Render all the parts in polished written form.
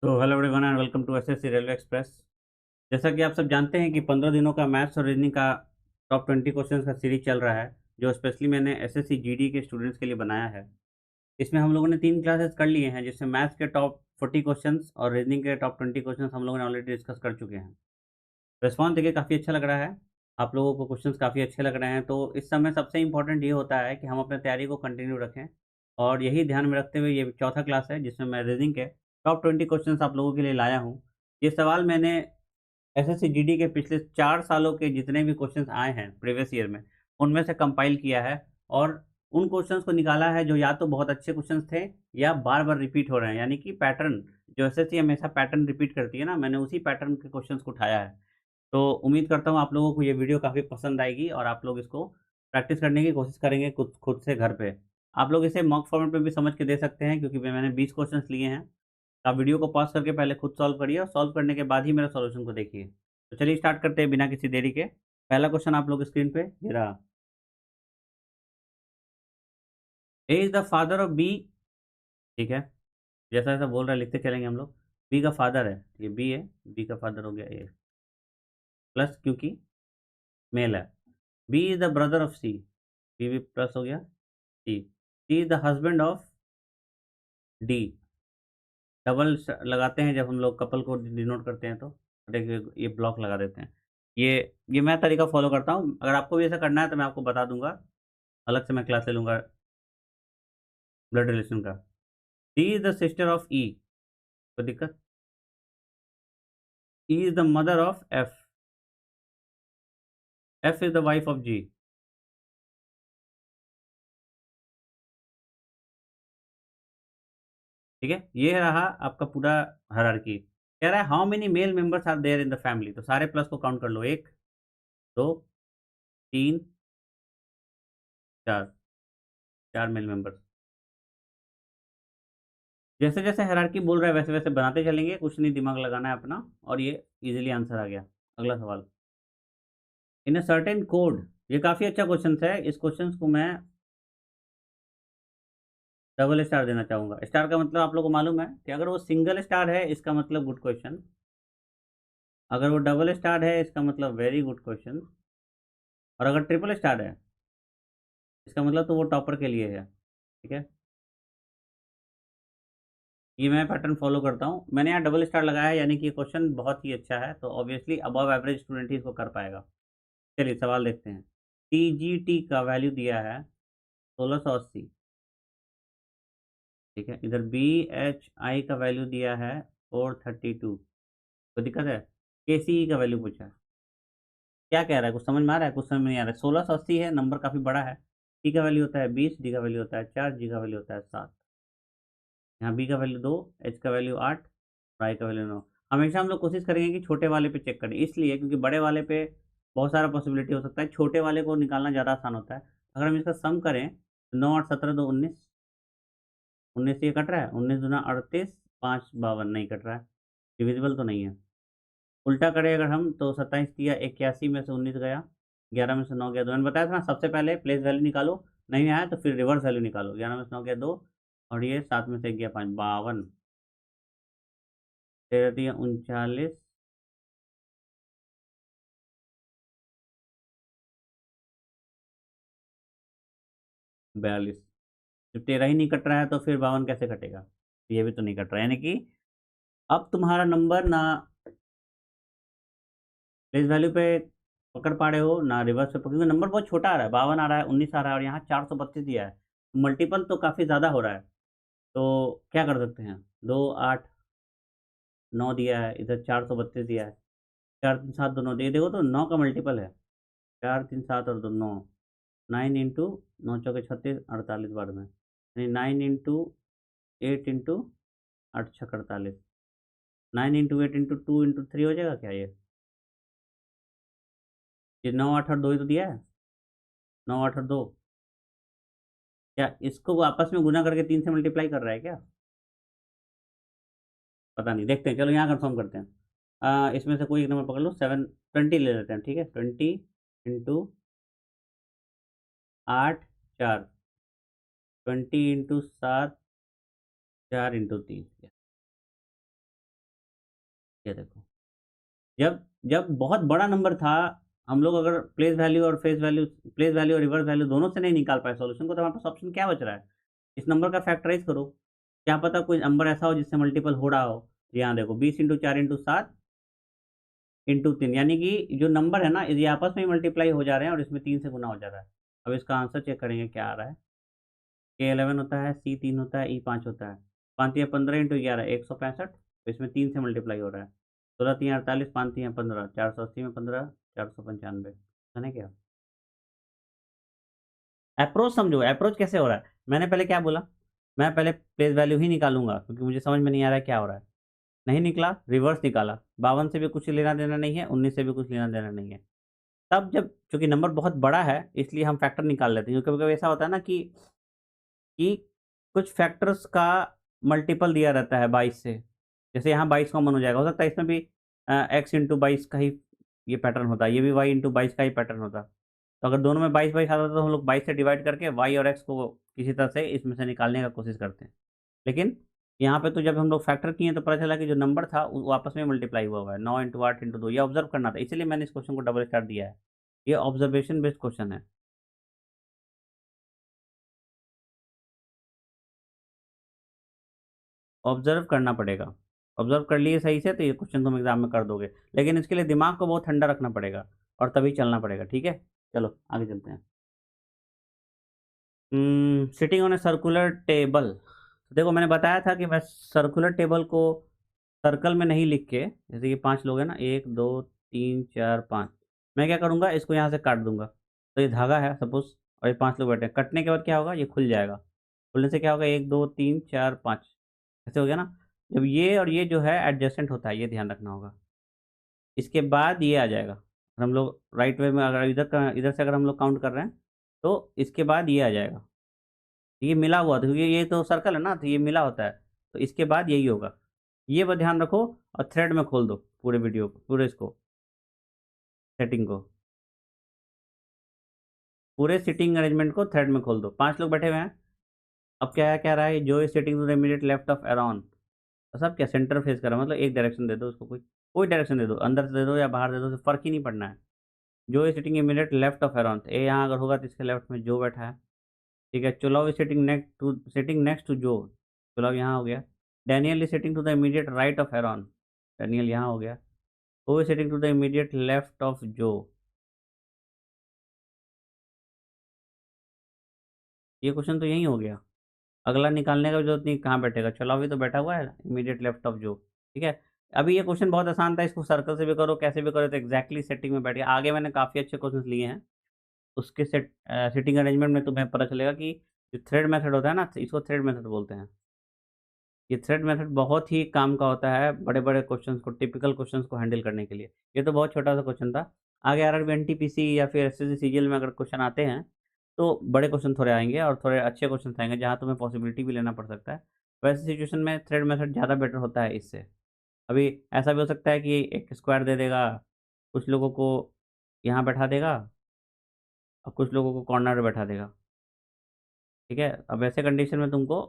तो hello everyone and welcome to SSC railway express. जैसा कि आप सब जानते हैं कि 15 दिनों का मैथ्स और रीजनिंग का टॉप 20 क्वेश्चंस का सीरीज चल रहा है, जो स्पेशली मैंने एसएससी जीडी के स्टूडेंट्स के लिए बनाया है। इसमें हम लोगों ने 3 क्लासेस कर लिए हैं, जिसमें मैथ्स के टॉप 40 क्वेश्चंस और रीजनिंग के टॉप 20 क्वेश्चंस हम लोगों ने ऑलरेडी डिस्कस कर चुके हैं। रिस्पॉन्स देखिए काफ़ी अच्छा लग रहा है, आप लोगों को क्वेश्चंस काफ़ी अच्छे लग रहे हैं। तो इस समय सबसे इंपॉर्टेंट ये होता है कि हम अपने तैयारी को कंटिन्यू रखें, और यही ध्यान में रखते हुए ये चौथा क्लास है जिसमें मैं रीजनिंग के टॉप 20 क्वेश्चंस आप लोगों के लिए लाया हूँ। ये सवाल मैंने एसएससी जीडी के पिछले 4 सालों के जितने भी क्वेश्चंस आए हैं प्रीवियस ईयर में, उनमें से कंपाइल किया है, और उन क्वेश्चंस को निकाला है जो या तो बहुत अच्छे क्वेश्चंस थे या बार-बार रिपीट हो रहे हैं। यानी कि पैटर्न, जो एसएससी हमेशा पैटर्न रिपीट करती है ना, मैंने उसी पैटर्न के क्वेश्चंस को उठाया है। तो उम्मीद करता हूँ आप लोगों को ये वीडियो काफ़ी पसंद आएगी और आप लोग इसको प्रैक्टिस करने की कोशिश करेंगे खुद खुद से घर पे। आप लोग इसे मॉक फॉर्मेट में भी समझ के दे सकते हैं, क्योंकि मैंने 20 क्वेश्चंस लिए हैं। आप वीडियो को पॉज़ करके पहले खुद सॉल्व करिए, और सॉल्व करने के बाद ही मेरे सॉल्यूशन को देखिए। तो चलिए स्टार्ट करते हैं बिना किसी देरी के। पहला क्वेश्चन आप लोग स्क्रीन पे ये रहा। A is the father of B. ठीक है, जैसा-जैसा बोल रहा है लिखते चलेंगे हम लोग। बी का फादर है, ये बी है, बी का फादर हो गया ए, प्लस क्योंकि मेल है। B is the brother of C, B भी प्लस हो गया C. C is the husband of D. Double लगाते हैं जब हम लोग कपल को डिनोट करते हैं, तो देखिए ये ब्लॉक लगा देते हैं। ये मैं तरीका फॉलो करता हूँ। अगर आपको भी ऐसा करना है तो मैं आपको बता दूंगा, अलग से मैं क्लास ले लूंगा ब्लड रिलेशन का। D is the sister of E, कोई दिक्कत? E is the mother of F, F is the wife of G. ठीक है, ये रहा आपका पूरा हायरार्की। कह रहा है how many male members are there in the family, तो सारे प्लस को काउंट कर लो। एक, दो, तीन, चार, चार मेल मेंबर्स। जैसे जैसे हायरार्की बोल रहा है वैसे वैसे बनाते चलेंगे, कुछ नहीं दिमाग लगाना है अपना, और ये इजीली आंसर आ गया। अगला सवाल। इन अ सर्टेन कोड, ये काफ़ी अच्छा क्वेश्चन है। इस क्वेश्चन को मैं डबल स्टार देना चाहूँगा। स्टार का मतलब आप लोग को मालूम है कि अगर वो सिंगल स्टार है इसका मतलब गुड क्वेश्चन, अगर वो डबल स्टार है इसका मतलब वेरी गुड क्वेश्चन, और अगर ट्रिपल स्टार है इसका मतलब तो वो टॉपर के लिए है। ठीक है, ये मैं पैटर्न फॉलो करता हूँ। मैंने यहाँ डबल स्टार लगाया है, यानी कि ये क्वेश्चन बहुत ही अच्छा है, तो ऑब्वियसली अबव एवरेज स्टूडेंट ही इसको कर पाएगा। चलिए सवाल देखते हैं। टी जी टी का वैल्यू दिया है 1680। ठीक है, इधर बी एच आई का वैल्यू दिया है 432। तो दिक्कत है, के सी ई का वैल्यू पूछा है। क्या कह रहा है, कुछ समझ में आ रहा है? कुछ समझ में नहीं आ रहा है। 1680 है, नंबर काफ़ी बड़ा है। टी का वैल्यू होता है 20, डी का वैल्यू होता है 4, जी का वैल्यू होता है 7। यहाँ बी का वैल्यू 2, एच का वैल्यू 8, और आई का वैल्यू 9। हमेशा हम लोग कोशिश करेंगे कि छोटे वाले पे चेक करें, इसलिए क्योंकि बड़े वाले पे बहुत सारा पॉसिबिलिटी हो सकता है, छोटे वाले को निकालना ज़्यादा आसान होता है। अगर हम इसका सम करें तो 9 8 17 2 19, 19 से ये कट रहा है, 19 दूना 38, 5 52, नहीं कट रहा है, डिविजिबल तो नहीं है। उल्टा करें अगर हम, तो 27 दिया 81 में से 19 गया, 11 में से 9 गया 2। मैंने बताया था ना, सबसे पहले प्लेस वैल्यू निकालो, नहीं आया तो फिर रिवर्स वैल्यू निकालो। 11 में से 9 गया 2, और ये 7 में से 1 गया 5, 52। 13 दिया 39, 42। जब 13 ही नहीं कट रहा है तो फिर 52 कैसे कटेगा? ये भी तो नहीं कट रहा है, यानी कि अब तुम्हारा नंबर ना प्लेस वैल्यू पे पकड़ पा रहे हो ना रिवर्स पे क्योंकि नंबर बहुत छोटा आ रहा है, 52 आ रहा है, 19 आ रहा है, और यहाँ 432 दिया है। मल्टीपल तो काफ़ी ज़्यादा हो रहा है। तो क्या कर सकते हैं, 2 8 9 दिया है, इधर 432 दिया है, 4 3 7 2 9 दिए, देखो तो 9 का मल्टीपल है। 4 3 7 और 2 9, 9 इंटू 9 चौके 36, 48 बार में, यानी 9 इंटू 8 इंटू 8 छः 48, 9 इंटू 8 इंटू 2 इंटू 3 हो जाएगा क्या ये 9 8 और 2 ही तो दिया है, 9 8 और 2। क्या इसको वो आपस में गुना करके 3 से मल्टीप्लाई कर रहा है क्या? पता नहीं, देखते हैं, चलो यहाँ कंफर्म करते हैं। इसमें से कोई एक नंबर पकड़ लो, 7 20 ले लेते हैं। ठीक है, 20 इंटू 8 4, 20 इंटू 7, 4 इंटू 3। ये देखो, जब जब बहुत बड़ा नंबर था, हम लोग अगर प्लेस वैल्यू और फेस वैल्यू, प्लेस वैल्यू और रिवर्स वैल्यू दोनों से नहीं निकाल पाए सॉल्यूशन को, तो हमारे पास ऑप्शन क्या बच रहा है? इस नंबर का फैक्टराइज करो। क्या पता कोई नंबर ऐसा हो जिससे मल्टीपल हो रहा हो। यहाँ देखो 20 × 4 × 7 × 3, यानी कि जो नंबर है ना, ये आपस में मल्टीप्लाई हो जा रहे हैं और इसमें 3 से गुना हो जा रहा है। अब इसका आंसर चेक करेंगे क्या आ रहा है। K11 होता है, C3 होता है, E5 होता है। 5×3 = 15 × 11 165, तो इसमें 3 से मल्टीप्लाई हो रहा है। 16×3 = 48, 5×3 = 15, 480 में 15, 495, है ना क्या? अप्रोच समझो, अप्रोच कैसे हो रहा है। मैंने पहले क्या बोला, मैं पहले प्लेस वैल्यू ही निकालूंगा क्योंकि मुझे समझ में नहीं आ रहा है क्या हो रहा है। नहीं निकला, रिवर्स निकाला। 52 से भी कुछ लेना देना नहीं है, 19 से भी कुछ लेना देना नहीं है। तब जब चूंकि नंबर बहुत बड़ा है इसलिए हम फैक्टर निकाल लेते हैं, क्योंकि कभी कभी ऐसा होता है ना कि कुछ फैक्टर्स का मल्टीपल दिया रहता है 22 से। जैसे यहाँ 22 कॉमन हो जाएगा, हो सकता है इसमें भी x × 22 का ही ये पैटर्न होता है, ये भी y × 22 का ही पैटर्न होता। तो अगर दोनों में 22 22 आता तो हम लोग 22 से डिवाइड करके y और x को किसी तरह से इसमें से निकालने का कोशिश करते हैं। लेकिन यहाँ पे तो जब हम लोग फैक्टर किए तो पता चला कि जो नंबर था वो आपस में मल्टीप्लाई हुआ है, 9 × 8 × 2। ये ऑब्जर्व करना था, इसीलिए मैंने इस क्वेश्चन को डबल स्टार दिया है। ये ऑब्जर्वेशन बेस्ड क्वेश्चन है। ऑब्जर्व करना पड़ेगा। ऑब्जर्व कर लिए सही से तो ये क्वेश्चन तुम एग्जाम में कर दोगे, लेकिन इसके लिए दिमाग को बहुत ठंडा रखना पड़ेगा और तभी चलना पड़ेगा, ठीक है। चलो आगे चलते हैं। Sitting on a circular table. देखो मैंने बताया था कि मैं सर्कुलर टेबल को सर्कल में नहीं लिख के, जैसे कि 5 लोग हैं ना, 1 2 3 4 5, मैं क्या करूँगा, इसको यहाँ से काट दूंगा। तो ये धागा है सपोज, और ये 5 लोग बैठे हैं, कटने के बाद क्या होगा, ये खुल जाएगा। खुलने से क्या होगा, 1 2 3 4 5, ऐसे हो गया ना। जब ये और ये जो है एडजस्टेंट होता है, ये ध्यान रखना होगा। इसके बाद ये आ जाएगा, और हम लोग राइट वे में अगर इधर से अगर हम लोग काउंट कर रहे हैं तो इसके बाद ये आ जाएगा। ये मिला हुआ था क्योंकि ये तो सर्कल है ना, तो ये मिला होता है, तो इसके बाद यही होगा। ये बस ध्यान रखो, और थ्रेड में खोल दो पूरे वीडियो को, पूरे इसको, सेटिंग को, पूरे सीटिंग अरेंजमेंट को थ्रेड में खोल दो। 5 लोग बैठे हुए हैं। अब क्या क्या रहा है, Joe is sitting to the immediate left of Aaron. तो सब क्या सेंटर फेस कर रहा है, मतलब एक डायरेक्शन दे दो उसको, कोई कोई डायरेक्शन दे दो, अंदर से दे दो या बाहर दे दो, उससे फर्क ही नहीं पड़ना है। Joe is sitting immediate left of Aaron, A यहाँ अगर होगा तो इसके लेफ्ट में जो बैठा है, ठीक है। चुलाव is sitting next to Joe, चुलाव यहाँ हो गया। Daniel is sitting to the immediate right of Aaron, Daniel यहाँ हो गया। Who is sitting to the immediate left of Joe, ये क्वेश्चन तो यही हो गया। अगला निकालने का जरूरत नहीं, कहाँ बैठेगा, चुलाव भी तो बैठा हुआ है इमीडिएट लेफ्ट ऑफ जो, ठीक है। अभी ये क्वेश्चन बहुत आसान था, इसको सर्कल से भी करो कैसे भी करो तो एग्जैक्टली सेटिंग में बैठ गया। आगे मैंने काफ़ी अच्छे क्वेश्चन लिए हैं, उसके सिटिंग अरेंजमेंट में तुम्हें पता चलेगा कि जो थ्रेड मेथड होता है ना, इसको थ्रेड मेथड बोलते हैं। ये थ्रेड मेथड बहुत ही काम का होता है बड़े बड़े क्वेश्चंस को, टिपिकल क्वेश्चंस को हैंडल करने के लिए। ये तो बहुत छोटा सा क्वेश्चन था। आगे आरआरबी एनटीपीसी या फिर एसएससी सीजीएल में अगर क्वेश्चन आते हैं तो बड़े क्वेश्चन थोड़े आएंगे और थोड़े अच्छे क्वेश्चन आएंगे जहाँ तुम्हें पॉसिबिलिटी भी लेना पड़ सकता है। वैसे सिचुएशन में थ्रेड मेथड ज़्यादा बेटर होता है इससे। अभी ऐसा भी हो सकता है कि एक स्क्वायर दे देगा, कुछ लोगों को यहाँ बैठा देगा और कुछ लोगों को कॉर्नर में बैठा देगा, ठीक है। अब ऐसे कंडीशन में तुमको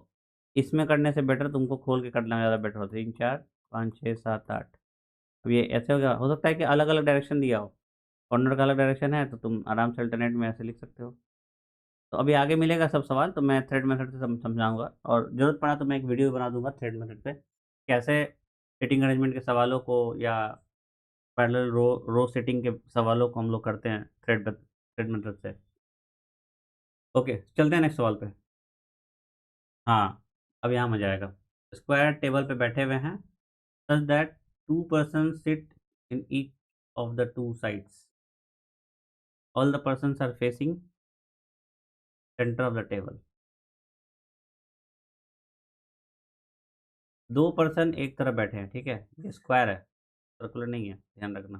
इसमें करने से बेटर तुमको खोल के करना ज़्यादा बेटर होता है। 3 4 5 6 7 8, अब ये ऐसे हो सकता है कि अलग अलग डायरेक्शन दिया हो, कॉर्नर का अलग डायरेक्शन है तो तुम आराम से अल्टरनेट में ऐसे लिख सकते हो। तो अभी आगे मिलेगा सब सवाल तो मैं थ्रेड मेथड से समझाऊंगा, और ज़रूरत पड़ा तो मैं एक वीडियो बना दूंगा थ्रेड मेथड पे, कैसे सेटिंग अरेंजमेंट के सवालों को या पैरेलल रो सेटिंग के सवालों को हम लोग करते हैं थ्रेड मेथड से। ओके चलते हैं नेक्स्ट सवाल पे। हाँ, अब यहाँ मजा आएगा। स्क्वायर टेबल पे बैठे हुए हैं, such that two persons sit in each of the two sides. All the persons are facing center of the table. 2 person एक तरफ बैठे हैं, ठीक है। ये स्क्वायर है, सर्कुलर नहीं है, ध्यान रखना,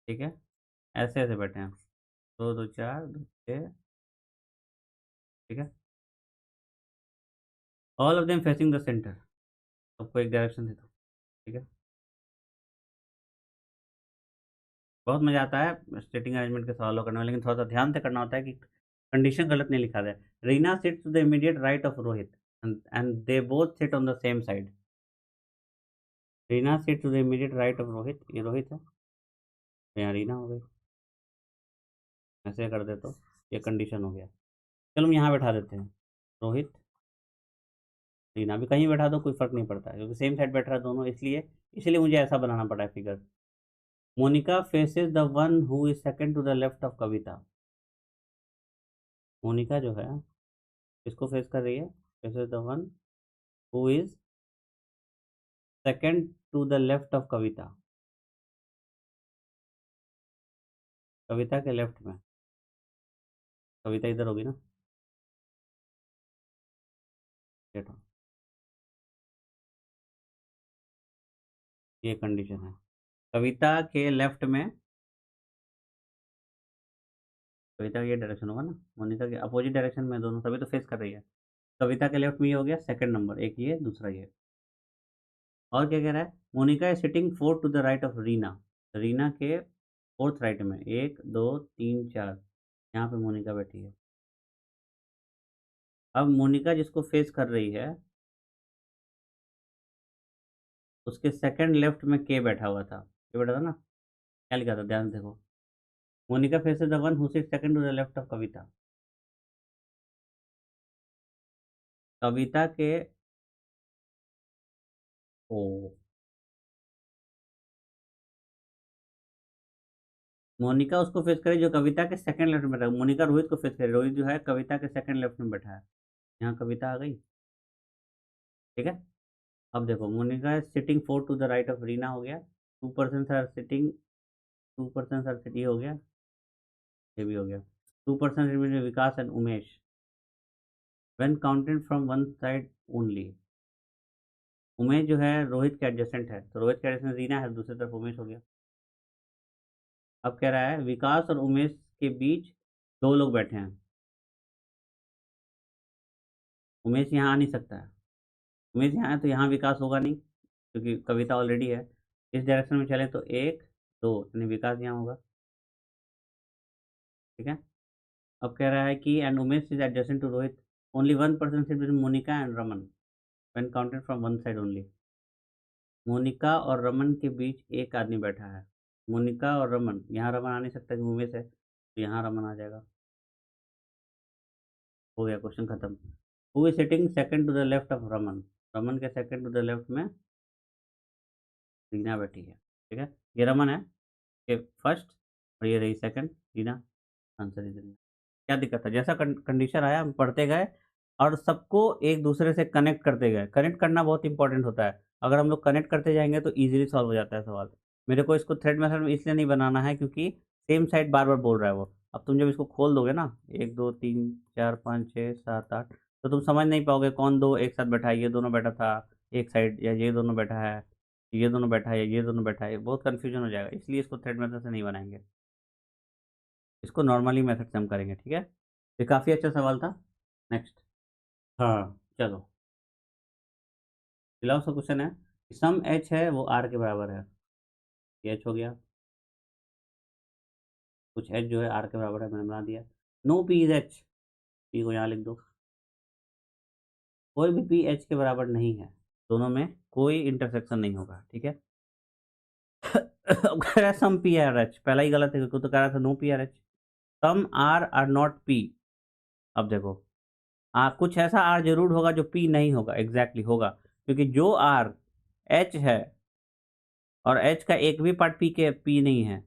ठीक है। ऐसे ऐसे बैठे हैं, 2 2 4 2 6, ठीक है। All of them facing the centre, सबको एक डायरेक्शन दे दो, ठीक है। बहुत मजा आता है स्टेटिंग अरेंजमेंट के सवालों करने में, लेकिन थोड़ा सा ध्यान से करना होता है कि कंडीशन गलत नहीं लिखा जाए। Reena sits to the immediate right of Rohit and they both sit on the same side. Reena sit to the immediate right of Rohit, ये रोहित है तो यहाँ रीना हो गई। ऐसे कर दे तो ये कंडीशन हो गया। चलो हम यहाँ बैठा देते हैं रोहित रीना, भी कहीं बैठा दो कोई फर्क नहीं पड़ता है क्योंकि सेम साइड बैठ रहा है दोनों, इसलिए इसलिए मुझे ऐसा बनाना पड़ा है figure. Monica faces the one who is second to the left of Kavita. Monica जो है किसको फेस कर रही है? Faces the one who is second to the left of Kavita. Kavita के लेफ्ट में, कविता इधर होगी ना, देखो ये कंडीशन है। कविता के लेफ्ट में, कविता का ये डायरेक्शन होगा ना, मोनिका के अपोजिट डायरेक्शन में दोनों, तभी तो फेस कर रही है। कविता के लेफ्ट में ये हो गया सेकंड नंबर, एक ये दूसरा ये। और क्या कह रहा है? Monica is sitting fourth to the right of Reena. Reena के फोर्थ राइट में, एक दो तीन चार, यहाँ पे मोनिका बैठी है। अब मोनिका जिसको फेस कर रही है उसके सेकंड लेफ्ट में के बैठा हुआ था, के बैठा था ना, क्या लिखा था ध्यान से देखो। Monica faces the one who sits second to the left of Kavita. Kavita के, ओ, मोनिका उसको फेस करे जो कविता के सेकंड लेफ्ट में बैठा है। मोनिका रोहित को फेस करे, रोहित जो है कविता के सेकंड लेफ्ट में बैठा है। यहाँ कविता आ गई, ठीक है। अब देखो Monica sitting four to the right of Reena हो गया, 2% आर सिटिंग, 2% आर सिटी हो गया, ये भी हो गया। 2% Vikas and Umesh, when counted from one side only. Umesh जो है रोहित के एडजेसेंट है, तो रोहित के एडजेसेंट रीना है, दूसरी तरफ उमेश हो गया। अब कह रहा है विकास और उमेश के बीच दो लोग बैठे हैं, उमेश यहाँ आ नहीं सकता है। उमेश यहाँ है तो यहाँ विकास होगा नहीं क्योंकि कविता ऑलरेडी है। इस डायरेक्शन में चले तो एक दो, यानी विकास यहाँ होगा, ठीक है। अब कह रहा है कि and Umesh is adjacent to Rohit, only 1% sit between Monica and Raman when counted from one side only. Monica और रमन के बीच एक आदमी बैठा है, मोनिका और रमन, यहाँ रमन आ नहीं सकता क्योंकि उमेश है, तो यहाँ रमन आ जाएगा। हो गया, क्वेश्चन खत्म। Who is sitting second to the left of Raman? Raman के सेकंड टू द लेफ्ट में रीना बैठी है, ठीक है। ये रमन है, ये फर्स्ट, और ये रही second Reena. Answer is Reena. क्या दिक्कत है? जैसा कंडीशन आया हम पढ़ते गए और सबको एक दूसरे से कनेक्ट करते गए। कनेक्ट करना बहुत इंपॉर्टेंट होता है, अगर हम लोग कनेक्ट करते जाएंगे तो इजीली सॉल्व हो जाता है सवाल। मेरे को इसको थ्रेड मेथड में इसलिए नहीं बनाना है क्योंकि सेम साइड बार बार बोल रहा है वो। अब तुम जब इसको खोल दोगे ना, एक दो तीन चार पाँच छः सात आठ, तो तुम समझ नहीं पाओगे कौन दो एक साथ बैठा है, ये दोनों बैठा था एक साइड, या ये दोनों बैठा है, ये दोनों बैठा है, ये दोनों बैठा है, बहुत कन्फ्यूजन हो जाएगा, इसलिए इसको थ्रेड मेथड से नहीं बनाएंगे, इसको नॉर्मली मेथड से हम करेंगे, ठीक है। ये काफ़ी अच्छा सवाल था। नेक्स्ट। हाँ चलो, फिलहाल सा क्वेश्चन है, सम एच है वो आर के बराबर है। ये एच हो गया, कुछ एच जो है आर के बराबर है, मैंने बना दिया। No P is H, P को यहाँ लिख दो। कोई भी पी एच के बराबर नहीं है, दोनों में कोई इंटरसेक्शन नहीं होगा, ठीक है। अब कह रहा है सम पी आर एच, पहला ही गलत है क्योंकि तो कह रहा था no P are H. Some R are not P. अब देखो, कुछ ऐसा आर जरूर होगा जो पी नहीं होगा, एग्जैक्टली होगा, क्योंकि जो आर एच है और एच का एक भी पार्ट पी के पी नहीं है,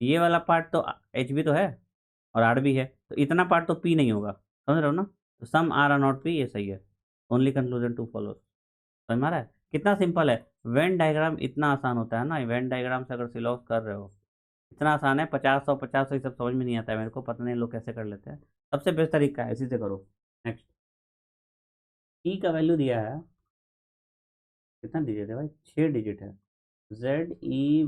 ये वाला पार्ट तो एच भी तो है और आर भी है, तो इतना पार्ट तो पी नहीं होगा, समझ रहे हो ना। तो some R are not P, ये सही है। ओनली कंक्लूजन टू फॉलो, समझ में आ रहा है कितना सिंपल है। वेन डायग्राम इतना आसान होता है ना, वेन डायग्राम से अगर सिलॉस कर रहे हो इतना आसान है, 50 150 ये सब समझ में नहीं आता है मेरे को, पता नहीं लोग कैसे कर लेते हैं। सबसे बेस्ट तरीका है इसी से करो। नेक्स्ट। ई का वैल्यू दिया है, कितना डिजिट है भाई? 6 डिजिट है। जेड ई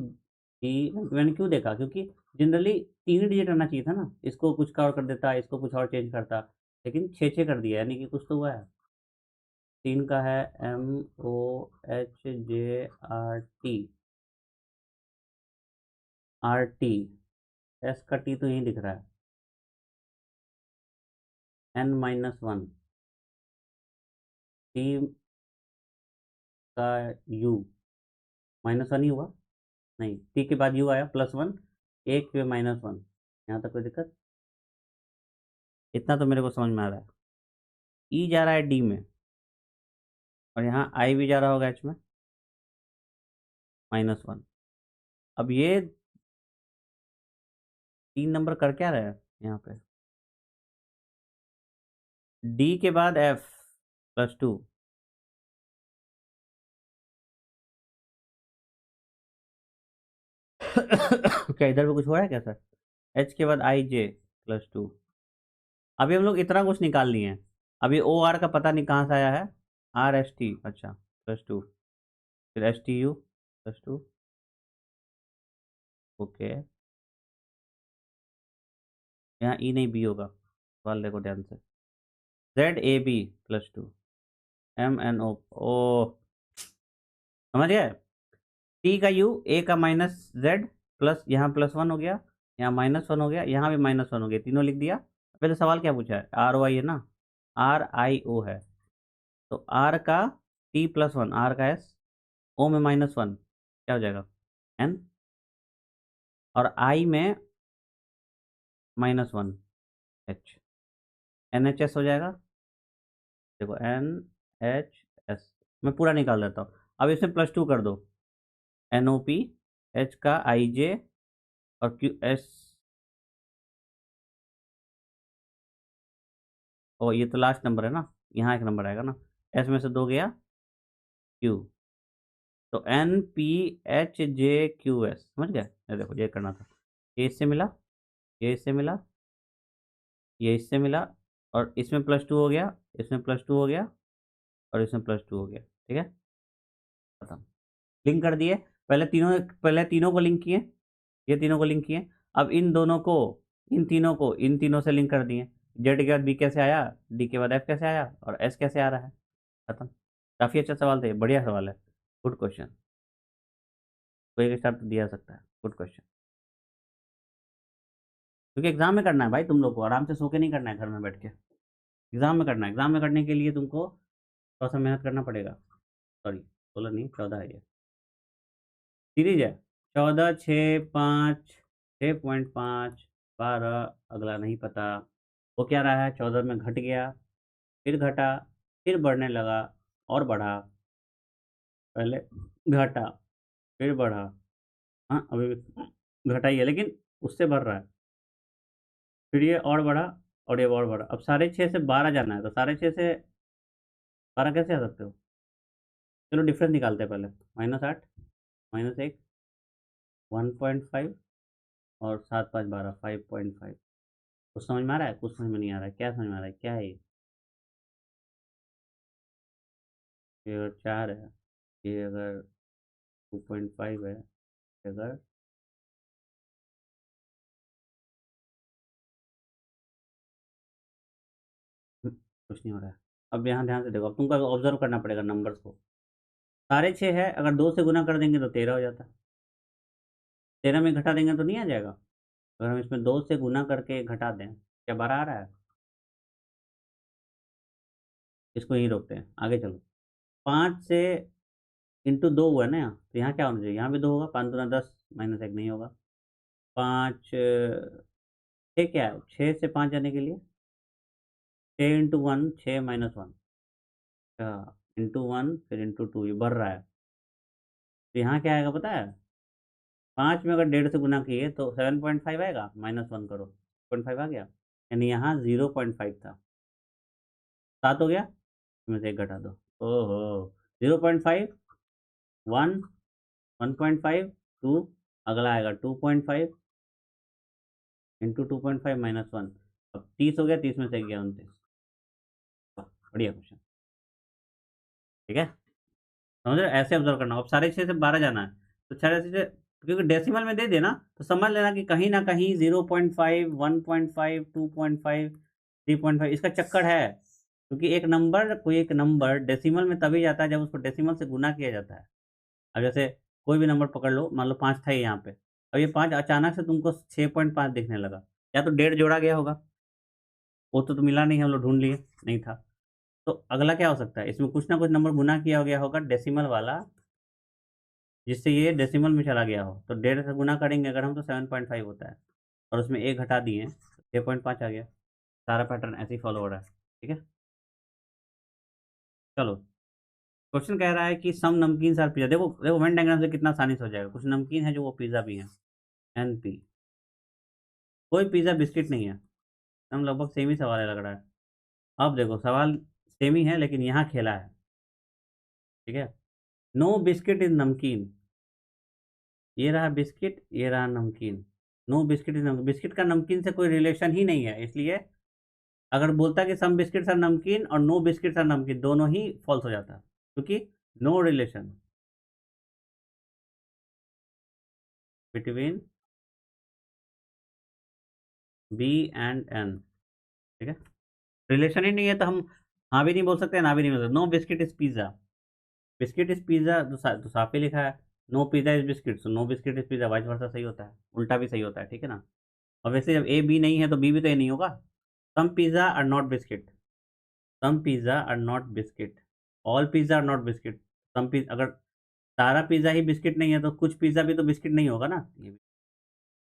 बी, मैंने क्यों देखा, क्योंकि जनरली 3 डिजिट आना चाहिए था ना, इसको कुछ और कर देता, इसको कुछ और चेंज करता, लेकिन 6 6 कर दिया, यानी कि कुछ तो हुआ है। 3 का है MOHJRT, RT, एस का टी तो यही दिख रहा है, N-1, टी का यू, -1 ही हुआ? नहीं, टी के बाद यू आया +1, एक पे -1, यहाँ तक कोई दिक्कत? इतना तो मेरे को समझ में आ रहा है। ई जा रहा है डी में और यहाँ आई भी जा रहा होगा एच में, -1। अब ये 3 नंबर कर क्या रहा है यहाँ पे? डी के बाद एफ +2, क्या इधर भी कुछ हो रहा है क्या सर? एच के बाद आई जे +2। अभी हम लोग इतना कुछ निकाल लिए हैं। अभी ओ आर का पता नहीं कहाँ से आया है। आर एस टी, अच्छा +2, फिर एस टी यू +2, ओके। यहाँ ई नहीं बी होगा, सवाल देखो ध्यान से। Z A B +2, M N O, ओ समझ गए? टी का यू, ए का -जेड प्लस यहाँ +1 हो गया, यहाँ -1 हो गया, यहाँ भी -1 हो गया, तीनों लिख दिया। पहले सवाल क्या पूछा है? आर ओ आई है ना, आर आई ओ है, तो आर का T+1, आर का एस, ओ में -1 क्या हो जाएगा? एन, और आई में -1 एच, एन एच एस हो जाएगा। देखो एन एच एस, मैं पूरा निकाल देता हूँ। अब इसमें +2 कर दो, एन ओ पी, एच का आई जे और क्यू एस, और ये तो लास्ट नंबर है ना, यहाँ एक नंबर आएगा ना, एस में से 2 गया, क्यू, तो N P H J Q S, समझ गए? ये देखो ये करना था, ये इससे मिला, ये इससे मिला, ये इससे मिला, और इसमें +2 हो गया, इसमें +2 हो गया, और इसमें +2 हो गया, ठीक है, खत्म। लिंक कर दिए। पहले तीनों को लिंक किए, ये तीनों को लिंक किए। अब इन दोनों को, इन तीनों को, इन तीनों से लिंक कर दिए। जेड के बाद बी कैसे आया, डी के बाद एफ कैसे आया, और एस कैसे आ रहा है, खत्म। काफ़ी अच्छा सवाल था, बढ़िया सवाल है, गुड क्वेश्चन। कोई एक स्टार तो दिया सकता है, गुड क्वेश्चन। क्योंकि एग्जाम में करना है भाई, तुम लोग को आराम से सो के नहीं करना है घर में बैठ के, एग्जाम में करना है। एग्जाम में करने के लिए तुमको थोड़ा सा मेहनत करना पड़ेगा। सॉरी, 16 नहीं, 14 है ये, सीरीज है। 14, 6, 5, 6.5, 12, अगला नहीं पता। वो क्या रहा है? 14 में घट गया, फिर घटा, फिर बढ़ने लगा, और बढ़ा, पहले घटा, फिर बढ़ा, हाँ अभी भी घटा ही है लेकिन उससे बढ़ रहा है, फिर ये और बढ़ा, और ये और बढ़ा। अब 6.5 से 12 जाना है, तो 6.5 से 12 कैसे आ सकते हो? चलो डिफरेंस निकालते हैं पहले। -8, -1, 1.5, और 7, 5, 12, 5.5। कुछ समझ में आ रहा है? कुछ समझ में नहीं आ रहा है। क्या समझ में आ रहा है? क्या है ये अगर 4 है, ये अगर 2.5 है, अगर कुछ नहीं हो रहा है। अब यहाँ ध्यान से देखो, अब तुमको ऑब्जर्व करना पड़ेगा नंबर्स को। 6.5 है, अगर 2 से गुना कर देंगे तो 13 हो जाता है। 13 में घटा देंगे तो नहीं आ जाएगा? अगर हम इसमें 2 से गुना करके घटा दें, क्या 12 आ रहा है? इसको यहीं रोकते हैं, आगे चलो। 5 से इंटू 2 हुआ ना, तो यहाँ क्या होना चाहिए? यहाँ भी 2 होगा, 5 दूना 10, -1 नहीं होगा। 5, 6 क्या है? 6 से 5 जाने के लिए 6 × 1, 6 -1, अच्छा, ×1 फिर ×2, ये बढ़ रहा है। तो यहाँ क्या आएगा पता है? 5 में अगर 1.5 से गुना किए तो 7.5 आएगा, -1 करो, 0.5 आ गया, यानी यहाँ 0.5 था, 7 हो गया, इसमें से 1 घटा दो, ओहो, 0.5, 1, 1.5, 2, अगला आएगा 2.5 × 2.5 -1, अब 30 हो गया, 30 में से 1 गया 29। बढ़िया क्वेश्चन, ठीक है, समझ रहे हो? ऐसे ऑब्जर्व करना। अब 6.5 से 12 जाना है, तो 6.5 से, क्योंकि डेसिमल में दे देना तो समझ लेना कि कहीं ना कहीं 0.5, 1.5, 2.5, 3.5 इसका चक्कर है। क्योंकि एक नंबर, कोई एक नंबर डेसिमल में तभी जाता है जब उसको डेसिमल से गुना किया जाता है। अब जैसे कोई भी नंबर पकड़ लो, मान लो 5 था ये यहाँ पे, अब ये 5 अचानक से तुमको 6.5 दिखने लगा, या तो 1.5 जोड़ा गया होगा, वो तो मिला नहीं, हम लोग ढूंढ लिए, नहीं था। तो अगला क्या हो सकता है? इसमें कुछ ना कुछ नंबर गुना किया हो गया होगा, डेसिमल वाला जिससे ये डेसिमल में चला गया हो, तो 1.5 से गुना करेंगे अगर हम तो 7.5 होता है, और उसमें 1 घटा दिए 6.5 आ गया। सारा पैटर्न ऐसे ही फॉलो हो रहा है। ठीक है, चलो क्वेश्चन कह रहा है कि सम नमकीन सार पिज्जा। देखो देखो वेन डायग्राम से कितना आसानी से हो जाएगा। कुछ नमकीन है जो वो पिज्जा भी है, NP। कोई पिज्जा बिस्किट नहीं है। हम लगभग सेम ही सवाल है लग रहा है। अब देखो सवाल सेम ही है लेकिन यहाँ खेला है। ठीक है, नो बिस्किट इज नमकीन। ये रहा बिस्किट, ये रहा नमकीन। नो बिस्किट इज नमकीन, बिस्किट का नमकीन से कोई रिलेशन ही नहीं है, इसलिए अगर बोलता कि सम बिस्किट्स आर नमकीन और नो बिस्किट्स आर नमकीन, दोनों ही फॉल्स हो जाता, क्योंकि no relation between B and N. ठीक है, रिलेशन ही नहीं है तो हम हाँ भी नहीं बोल सकते, ना भी नहीं बोल सकते। No biscuit is pizza, biscuit is pizza तो साफ ही लिखा है। No pizza is biscuit, no biscuit is pizza, vice versa सही होता है, उल्टा भी सही होता है। ठीक है ना। और वैसे जब ए बी नहीं है तो बी भी तो ए नहीं होगा। Some pizza are not biscuit, some pizza are not biscuit, all pizza are not biscuit. Some pizza, अगर सारा पिज्जा ही बिस्किट नहीं है तो कुछ पिज्जा भी तो बिस्किट नहीं होगा ना। ये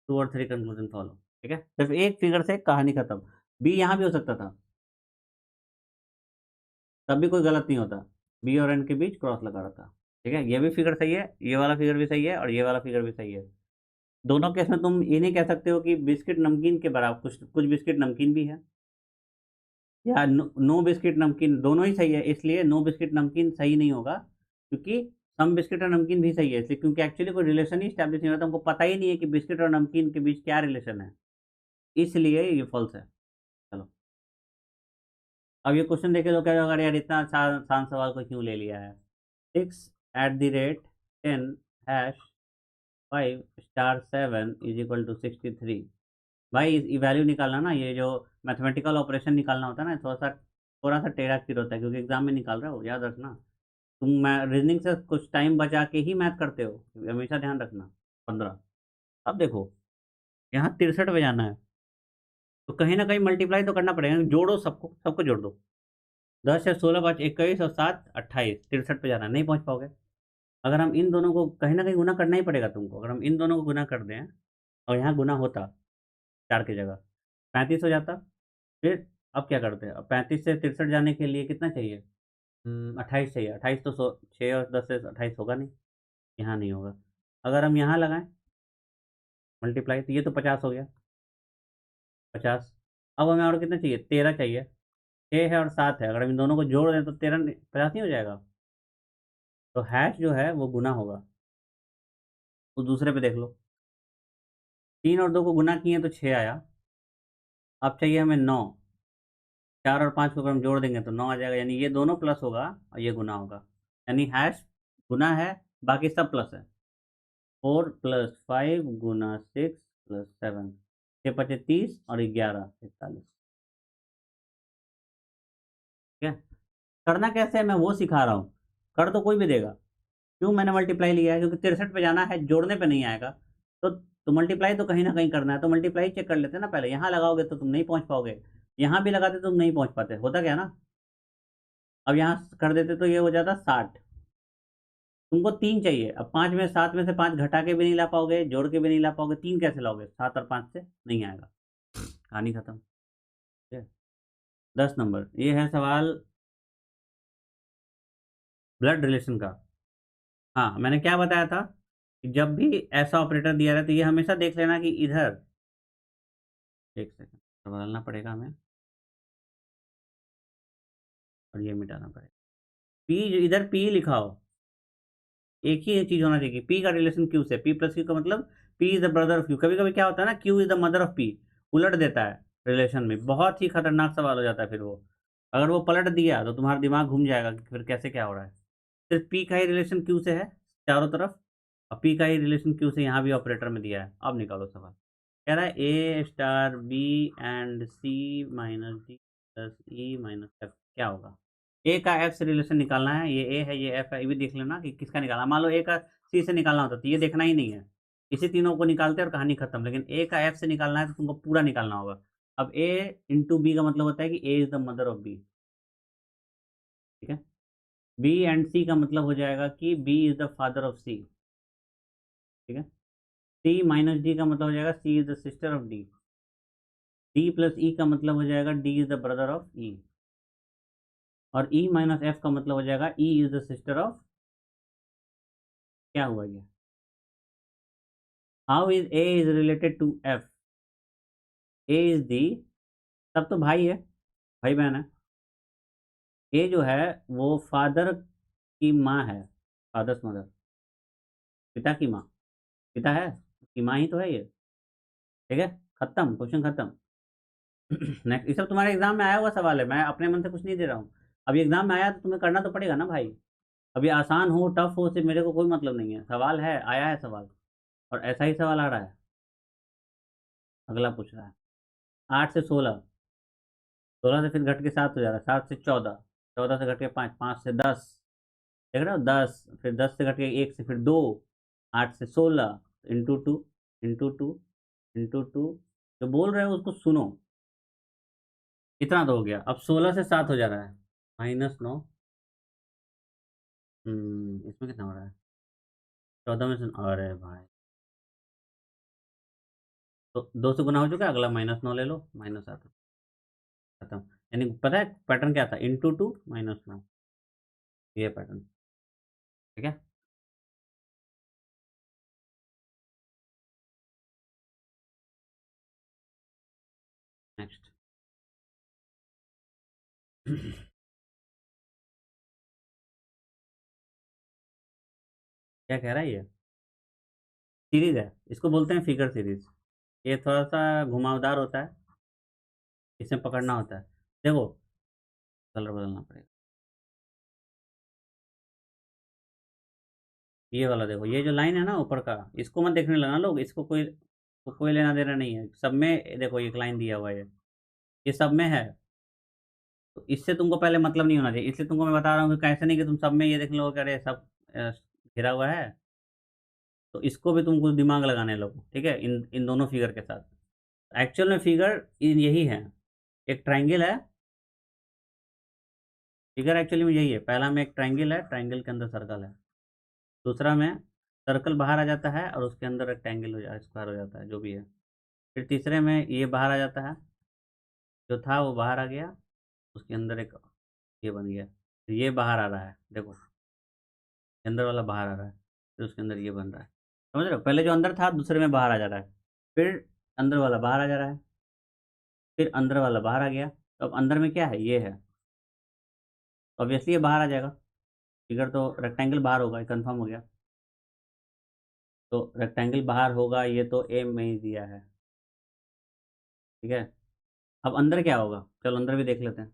2 और 3 कंक्लूजन फॉलो। ठीक है, सिर्फ एक फिगर से कहानी खत्म। बी यहाँ भी हो सकता था, तब भी कोई गलत नहीं होता। बी और एन के बीच क्रॉस लगा रहा था। ठीक है, ये भी फिगर सही है, ये वाला फिगर भी सही है, और ये वाला फिगर भी सही है। दोनों केस में तुम ये नहीं कह सकते हो कि बिस्किट नमकीन के बराबर, कुछ कुछ बिस्किट नमकीन भी है, या नो बिस्किट नमकीन, दोनों ही सही है। इसलिए नो बिस्किट नमकीन सही नहीं होगा, क्योंकि सम बिस्किट और नमकीन भी सही है, इसलिए क्योंकि एक्चुअली कोई रिलेशन ही स्टैब्लिश नहीं होता, हमको पता ही नहीं है कि बिस्किट और नमकीन के बीच क्या रिलेशन है, इसलिए ये फॉल्स है। चलो, अब ये क्वेश्चन देखे तो क्या होगा, यार इतना आसान सवाल को क्यों ले लिया है। 6@10 हैश 5*7 = 63। भाई इस वैल्यू निकालना ना, ये जो मैथमेटिकल ऑपरेशन निकालना होता है ना, थोड़ा सा टेढ़ा खीर होता है, क्योंकि एग्जाम में निकाल रहे हो, याद रखना। तुम रीजनिंग से कुछ टाइम बचा के ही मैथ करते हो, हमेशा ध्यान रखना। 15। अब देखो यहाँ 63 पे जाना है, तो कहीं ना कहीं मल्टीप्लाई तो करना पड़ेगा, जोड़ो सबको, सबको जोड़ दो। 10 है, 16 5 21 और 7 28, 63 पे जाना है, नहीं पहुंच पाओगे। अगर हम इन दोनों को कहीं ना कहीं गुना करना ही पड़ेगा तुमको, अगर हम इन दोनों को गुना कर दें और यहाँ गुना होता 4 की जगह 35 हो जाता। फिर अब क्या करते हैं, अब 35 से 63 जाने के लिए कितना चाहिए, 28 चाहिए। 28 तो 6 और 10 से 28 होगा नहीं, यहाँ नहीं होगा। अगर हम यहाँ लगाएं मल्टीप्लाई, तो ये तो 50 हो गया, 50। अब हमें और कितना चाहिए, 13 चाहिए। 6 है और 7 है, अगर हम इन दोनों को जोड़ दें तो 13 50 नहीं हो जाएगा। तो हैश जो है वो गुना होगा। तो दूसरे पे देख लो, 3 और 2 को गुना किए तो 6 आया। अब चाहिए हमें 9। 4 और 5 को अगर हम जोड़ देंगे तो 9 आ जाएगा, यानी ये दोनों प्लस होगा और ये गुना होगा, यानी हैश गुना है, बाकी सब प्लस है। 4 + 5 गुना 6 + 7, 6 × 5 = 30 और 11 41। ठीक है, करना कैसे है मैं वो सिखा रहा हूँ, कर तो कोई भी देगा। क्यों मैंने मल्टीप्लाई लिया है, क्योंकि 63 पे जाना है, जोड़ने पे नहीं आएगा। तो मल्टीप्लाई तो कहीं ना कहीं करना है, तो मल्टीप्लाई चेक कर लेते हैं ना पहले। यहाँ लगाओगे तो तुम नहीं पहुंच पाओगे, यहाँ भी लगाते तो तुम नहीं पहुंच पाते, होता क्या ना। अब यहाँ कर देते तो ये हो जाता 60। तुमको 3 चाहिए, अब 5 में 7 में से 5 घटा के भी नहीं ला पाओगे, जोड़ के भी नहीं ला पाओगे, 3 कैसे लाओगे, 7 और 5 से नहीं आएगा, कहानी खत्म। ठीक है, 10 नंबर, ये है सवाल ब्लड रिलेशन का। हाँ, मैंने क्या बताया था कि जब भी ऐसा ऑपरेटर दिया रहे तो ये हमेशा देख लेना कि इधर, एक सेकंड बदलना पड़ेगा हमें, और ये मिटाना पड़ेगा। पी, इधर पी लिखा हो, एक ही चीज होना चाहिए, पी का रिलेशन क्यू से, P+Q का मतलब P is the brother of Q. कभी कभी क्या होता है ना, Q is the mother of P, उलट देता है रिलेशन में, बहुत ही खतरनाक सवाल हो जाता है फिर वो। अगर वो पलट दिया तो तुम्हारा दिमाग घूम जाएगा कि फिर कैसे क्या हो रहा है। सिर्फ पी का ही रिलेशन क्यू से है चारों तरफ, और पी का ही रिलेशन क्यू से यहाँ भी ऑपरेटर में दिया है। अब निकालो सवाल। कह रहा है A*B & C-D + E - F क्या होगा। ए का एफ से रिलेशन निकालना है, ये ए है ये एफ है, ये भी देख लेना कि किसका निकालना। मान लो ए का सी से निकालना होता तो ये देखना ही नहीं है, इसी तीनों को निकालते और कहानी खत्म। लेकिन ए का एफ से निकालना है तो तुमको पूरा निकालना होगा। अब A × B का मतलब होता है कि A is the mother of B. ठीक है, B&C का मतलब हो जाएगा कि B is the father of C. ठीक है। सी माइनस डी का मतलब हो जाएगा C is the sister of D. D plus E का मतलब हो जाएगा D is the brother of E. और ई माइनस एफ का मतलब हो जाएगा E is the sister of. क्या हुआ ये? How is a is related to F? A is D, तब तो भाई है, भाई बहन है। ए जो है वो फादर की माँ है, फादर्स मदर, पिता की माँ। पिता है उसकी माँ ही तो है ये। ठीक है, खत्म, क्वेश्चन खत्म। नेक्स्ट, ये सब तुम्हारे एग्जाम में आया हुआ सवाल है, मैं अपने मन से कुछ नहीं दे रहा हूँ। अभी एग्जाम में आया तो तुम्हें करना तो पड़ेगा ना भाई। अभी आसान हो टफ हो, सिर्फ मेरे को कोई मतलब नहीं है, सवाल है, आया है सवाल। और ऐसा ही सवाल आ रहा है। अगला पूछ रहा है 8 से 16, 16 से फिर घट के 7 हो जा रहा है, 7 से 14, 14 से घट के 5, 5 से 10। देख रहे हो, 10, फिर 10 से घट के 1 से फिर 2, 8 से 16, इंटू 2, इंटू 2, इंटू 2। जो बोल रहे हो उसको सुनो। इतना तो हो गया, अब 16 से 7 हो जा रहा है, -9। इसमें कितना हो रहा है? 14 में से, अरे भाई, तो 2 से गुना हो चुका है, अगला -9 ले लो, -8, खत्म। यानी पता है पैटर्न क्या था? इंटू 2, -9, ये पैटर्न। ठीक है। नेक्स्ट। क्या कह रहा है ये? सीरीज है, इसको बोलते हैं फिगर सीरीज। ये थोड़ा सा घुमावदार होता है, इसे पकड़ना होता है। देखो, कलर बदलना पड़ेगा। ये वाला देखो, ये जो लाइन है ना ऊपर का, इसको मत देखने लगा लोग, इसको कोई लेना देना नहीं है। सब में देखो एक लाइन दिया हुआ है, ये सब में है। तो इससे तुमको पहले मतलब नहीं होना चाहिए, इसलिए तुमको मैं बता रहा हूँ कि कैसे नहीं कि तुम सब में ये देख लो कि अरे सब घिरा हुआ है। तो इसको भी तुमको दिमाग लगाने लगो, ठीक है, इन इन दोनों फिगर के साथ। एक्चुअल में फिगर यही है, एक ट्राइंगल है। फिगर एक्चुअली में यही है, पहला में एक ट्राइंगल है, ट्राइंगल के अंदर सर्कल है। दूसरा में सर्कल बाहर आ जाता है और उसके अंदर रेक्टेंगल हो जाता है, स्क्वायर हो जाता है, जो भी है। फिर तीसरे में ये बाहर आ जाता है, जो था वो बाहर आ गया, उसके अंदर एक ये बन गया। फिर ये बाहर आ रहा है, देखो, ये अंदर वाला बाहर आ रहा है, फिर उसके अंदर ये बन रहा है। समझ रहे हो, पहले जो अंदर था दूसरे में बाहर आ जा रहा है, फिर अंदर वाला बाहर आ जा रहा है, फिर अंदर वाला बाहर आ गया। तो अब अंदर में क्या है? ये है, तो ऑब्वियसली ये बाहर आ जाएगा। फिगर तो रेक्टेंगल बाहर होगा, ये कंफर्म हो गया। तो रेक्टेंगल बाहर होगा, ये तो ए में ही दिया है। ठीक है, अब अंदर क्या होगा, चलो अंदर भी देख लेते हैं।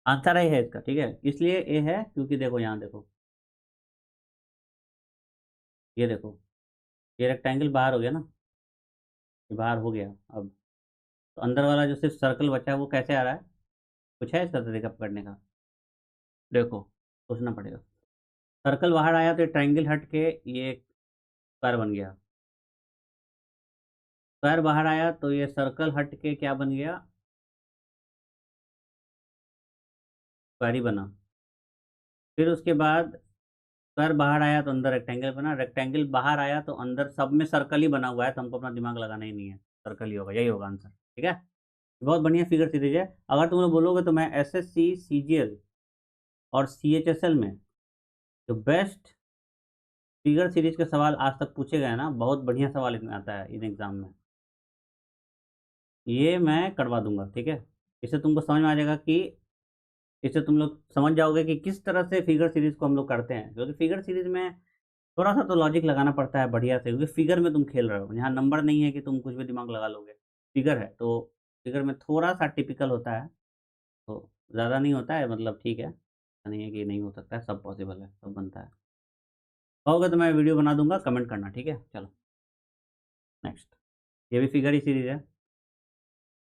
आंसर ए है इसका, ठीक है, इसलिए ए है क्योंकि देखो यहाँ देखो, ये देखो, ये रेक्टेंगल बाहर हो गया ना, ये बाहर हो गया। अब तो अंदर वाला जो सिर्फ सर्कल बचा है वो कैसे आ रहा है? कुछ है इसका तरीका पकड़ने का? देखो, सोचना पड़ेगा। सर्कल बाहर आया तो ट्रायंगल हट के ये स्क्वायर बन गया। स्क्वायर बाहर आया तो ये सर्कल हट के क्या बन गया? स्क्वायर ही बना। फिर उसके बाद स्क्वायर बाहर आया तो अंदर रेक्टेंगल बना, रेक्टेंगल बाहर आया तो अंदर सब में सर्कल ही बना हुआ है, तो हमको अपना दिमाग लगाना ही नहीं है, सर्कल ही होगा, यही होगा आंसर। ठीक है, बहुत बढ़िया फिगर सीरीज है। अगर तुम लोग बोलोगे तो मैं एसएससी, सीजीएल और सीएचएसएल में जो बेस्ट फिगर सीरीज के सवाल आज तक पूछे गए हैं ना, बहुत बढ़िया सवाल इसमें आता है इन एग्जाम में, ये मैं करवा दूंगा। ठीक है, इससे तुमको समझ में आ जाएगा कि, इससे तुम लोग समझ जाओगे कि किस तरह से फिगर सीरीज को हम लोग करते हैं, क्योंकि फिगर सीरीज में थोड़ा सा तो लॉजिक लगाना पड़ता है बढ़िया से, क्योंकि फिगर में तुम खेल रहे हो, यहाँ नंबर नहीं है कि तुम कुछ भी दिमाग लगा लोगे। फिगर है तो फिगर में थोड़ा सा टिपिकल होता है, तो ज़्यादा नहीं होता है, मतलब ठीक है, ऐसा नहीं है कि नहीं हो सकता है, सब पॉसिबल है, सब बनता है। कहोगे तो मैं वीडियो बना दूंगा, कमेंट करना, ठीक है। चलो नेक्स्ट, ये भी फिगर ही सीरीज है।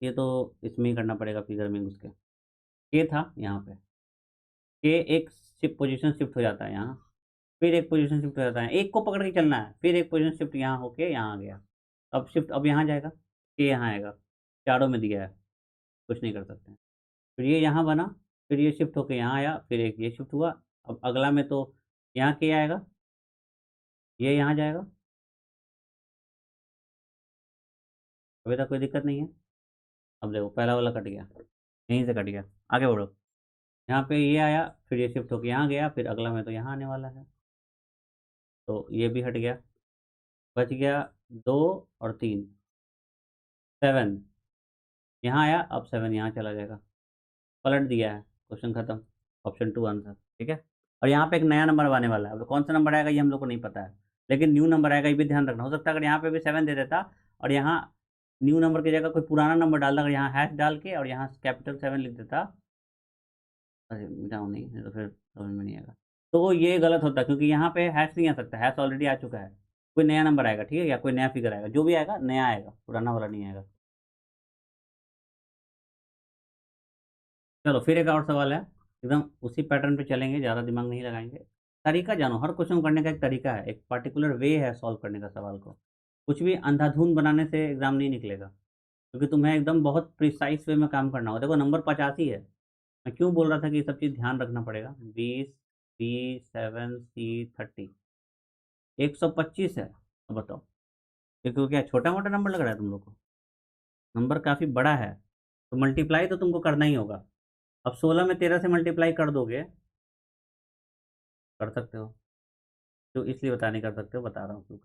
ये तो इसमें ही करना पड़ेगा, फिगर में घुस के। के था यहाँ पे, के एक पोजीशन शिफ्ट हो जाता है यहाँ, फिर एक पोजीशन शिफ्ट हो जाता है, एक को पकड़ के चलना है, फिर एक पोजीशन शिफ्ट यहाँ होके यहाँ आ गया। अब शिफ्ट, अब यहाँ जाएगा, के यहाँ आएगा, चारों में दिया है, कुछ नहीं कर सकते हैं। फिर ये यहाँ बना, फिर ये शिफ्ट होके यहाँ आया, फिर एक ये शिफ्ट हुआ। अब अगला में तो यहाँ के आएगा, ये यहाँ जाएगा, अभी तक कोई दिक्कत नहीं है। अब देखो पहला वाला कट गया, यहीं से कट गया, आगे बढ़ो। यहाँ पे ये आया, फिर ये शिफ्ट होकर यहाँ गया, फिर अगला में तो यहाँ आने वाला है, तो ये भी हट गया। बच गया 2 और 3, 7 यहाँ आया, अब 7 यहाँ चला जाएगा। पलट दिया है, क्वेश्चन खत्म। ऑप्शन 2 आंसर, ठीक है। और यहाँ पे एक नया नंबर आने वाला है, अब कौन सा नंबर आएगा ये हम लोग को नहीं पता है, लेकिन न्यू नंबर आएगा, ये भी ध्यान रखना। हो सकता है अगर यहाँ पे भी 7 दे देता और यहाँ न्यू नंबर की जगह कोई पुराना नंबर डाल देता, अगर यहाँ हैश डाल के और यहाँ कैपिटल 7 लिख देता, अरे मिटाओ नहीं तो फिर समझ में नहीं आएगा। तो ये गलत होता है, क्योंकि यहाँ पे हैश नहीं आ सकता, हैश ऑलरेडी आ चुका है। कोई नया नंबर आएगा, ठीक है, या कोई नया फिगर आएगा, जो भी आएगा नया आएगा, पुराना वाला नहीं आएगा। चलो फिर एक और सवाल है, एकदम उसी पैटर्न पे चलेंगे, ज़्यादा दिमाग नहीं लगाएंगे। तरीका जानो, हर क्वेश्चन करने का एक तरीका है, एक पार्टिकुलर वे है सॉल्व करने का सवाल को। कुछ भी अंधाधुंध बनाने से एग्जाम नहीं निकलेगा, क्योंकि तुम्हें एकदम बहुत प्रिसाइज वे में काम करना होगा। देखो नंबर 85 है, मैं क्यों बोल रहा था कि ये सब चीज़ ध्यान रखना पड़ेगा। 20, B, 7, C, 30, 125 है। अब बताओ, ये क्यों, क्या छोटा मोटा नंबर लग रहा है तुम लोग को? नंबर काफ़ी बड़ा है, तो मल्टीप्लाई तो तुमको करना ही होगा। अब 16 में 13 से मल्टीप्लाई कर दोगे, कर सकते हो, तो इसलिए बता नहीं कर सकते हो, बता रहा हूँ क्यों।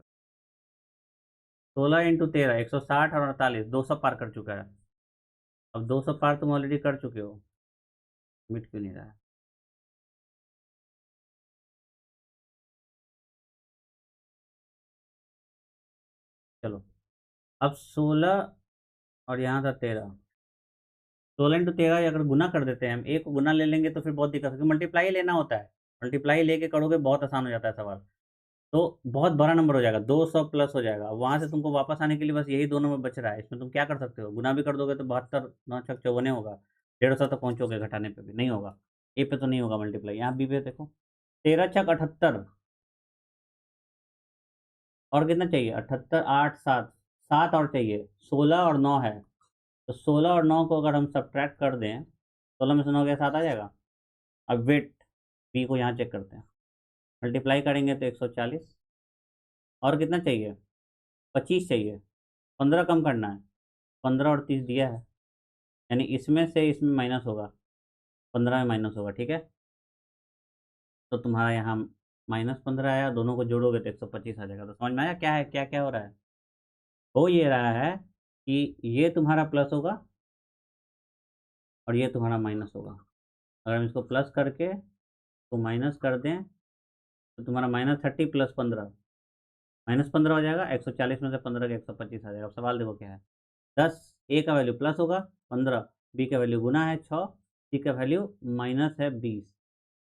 16 × 13, 160 और 48, 200 पार कर चुका है। अब 200 पार तुम ऑलरेडी कर चुके हो, मिट क्यों नहीं रहा है? चलो, अब 16 और यहाँ था 13, 16 × 13 अगर गुना कर देते हैं हम, एक को गुना ले लेंगे तो फिर बहुत दिक्कत होगी, मल्टीप्लाई लेना होता है। मल्टीप्लाई लेके करोगे बहुत आसान हो जाता है सवाल, तो बहुत बड़ा नंबर हो जाएगा, 200 प्लस हो जाएगा। वहां से तुमको वापस आने के लिए बस यही दो नंबर बच रहा है, इसमें तुम क्या कर सकते हो, गुना भी कर दोगे तो 72, 9 × 6 = 54 होगा। 150 तक पहुंचोगे, घटाने पे भी नहीं होगा। ए पे तो नहीं होगा मल्टीप्लाई, यहाँ बी पे देखो, 13×6 = 78, और कितना चाहिए, 78, 8, 7, 7 और चाहिए, 16 और 9 है। तो 16 और 9 को अगर हम सब्ट्रैक्ट कर दें, 16 में से 9 गया, 7 आ जाएगा। अब वेट, बी को यहाँ चेक करते हैं, मल्टीप्लाई करेंगे तो 140, और कितना चाहिए, 25 चाहिए, 15 कम करना है, 15 और 30 दिया है, यानी इसमें से इसमें माइनस होगा, 15 में माइनस होगा, ठीक है। तो तुम्हारा यहाँ -15 आया, दोनों को जोड़ोगे तो 125 आ जाएगा। तो समझ में आया क्या है, क्या क्या हो रहा है? हो ये रहा है कि ये तुम्हारा प्लस होगा और ये तुम्हारा माइनस होगा। अगर हम इसको प्लस करके तो माइनस कर दें, तो तुम्हारा -30 + 15, -15 हो जाएगा। 140 में से 15 के 125 आ जाएगा। अब सवाल देखो क्या है, 10, ए का वैल्यू प्लस होगा 15, बी का वैल्यू गुना है 6, सी का वैल्यू माइनस है 20,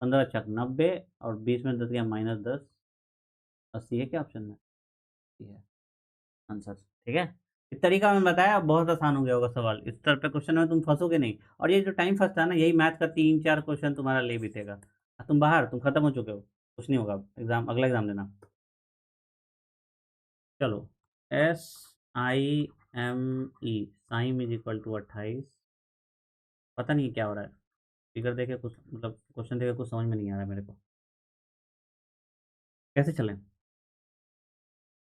15×6 = 90, और 20 में 10 गया -10, 80 है क्या ऑप्शन में? ये है आंसर, ठीक है। इस तरीका मैंने बताया, बहुत आसान हो गया होगा सवाल, इस तरह पे क्वेश्चन में तुम फंसोगे नहीं। और ये जो टाइम फंसता है ना, यही मैथ का 3-4 क्वेश्चन तुम्हारा ले बीतेगा। तुम बाहर, तुम खत्म हो चुके हो, कुछ नहीं होगा, एग्जाम, अगला एग्जाम देना। चलो, SIME, साइम = 28, पता नहीं क्या हो रहा है, फिगर देखे कुछ, मतलब क्वेश्चन देखे कुछ समझ में नहीं आ रहा है मेरे को, कैसे चलें।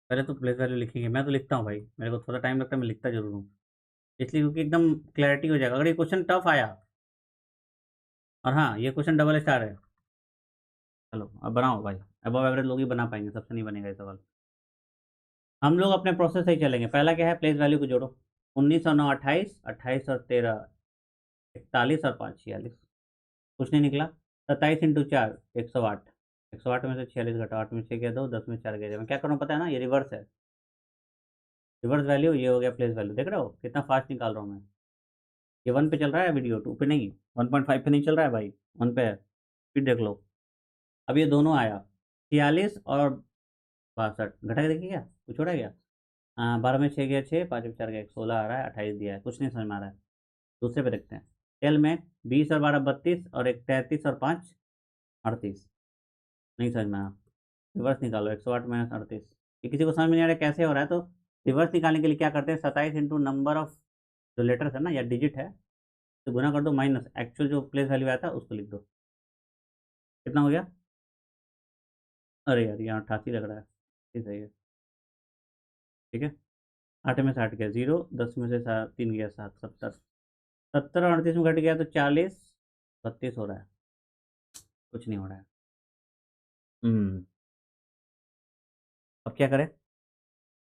पहले तो प्लेस वैल्यू लिखेंगे, मैं तो लिखता हूँ भाई, मेरे को थोड़ा टाइम लगता है, मैं लिखता जरूर हूँ, इसलिए क्योंकि एकदम क्लैरिटी हो जाएगा अगर ये क्वेश्चन टफ आया। और हाँ, ये क्वेश्चन डबल स्टार है। चलो अब बनाओ भाई, अबव एवरेज लोग ही बना पाएंगे, सबसे नहीं बनेगा ये सवाल। हम लोग अपने प्रोसेस से ही चलेंगे। पहला क्या है, प्लेस वैल्यू को जोड़ो। 19 और 9 28, 28 और 13 41, और 5 46, कुछ नहीं निकला। 27 × 4 108, 108 में से 46 घटाओ, 8 में 6 गया 2, 10 में 4 गया 0। मैं क्या करूँ पता है ना, ये रिवर्स है, रिवर्स वैल्यू, ये हो गया प्लेस वैल्यू। देख रहे हो कितना फास्ट निकाल रहा हूँ मैं। ये 1 पे चल रहा है वीडियो, 2 पे नहीं, 1.5 पे नहीं चल रहा है भाई, 1 पे है। फिर देख लो, अब ये दोनों आया, 46 और 62, घटा के देखिए क्या कुछ छोड़ा गया। हाँ, 12 में 6 गया 6, 5 में 4 गया 1, 16 आ रहा है, 28 दिया है, कुछ नहीं समझ में आ रहा है। दूसरे पे देखते हैं, टेल में 20 और 12 32, और एक 33 और 5 38, नहीं समझ में आया। रिवर्स निकालो, 108 - 38, ये किसी को समझ में नहीं आ रहा है कैसे हो रहा है, तो रिवर्स निकालने के लिए क्या करते हैं, 27 इंटू नंबर ऑफ जो लेटर्स है ना या डिजिट है, तो गुना कर दो, माइनस एक्चुअल जो प्लेस वैल्यू आया था उसको लिख दो। कितना हो गया, अरे यार यहाँ 88 लग रहा है, ठीक है, ठीक है। 8 में से 8 गया 0, 10 में से 3 गया 7, 70, 70 और 38 में घट गया तो 40, 32 हो रहा है, कुछ नहीं हो रहा है। अब क्या करें?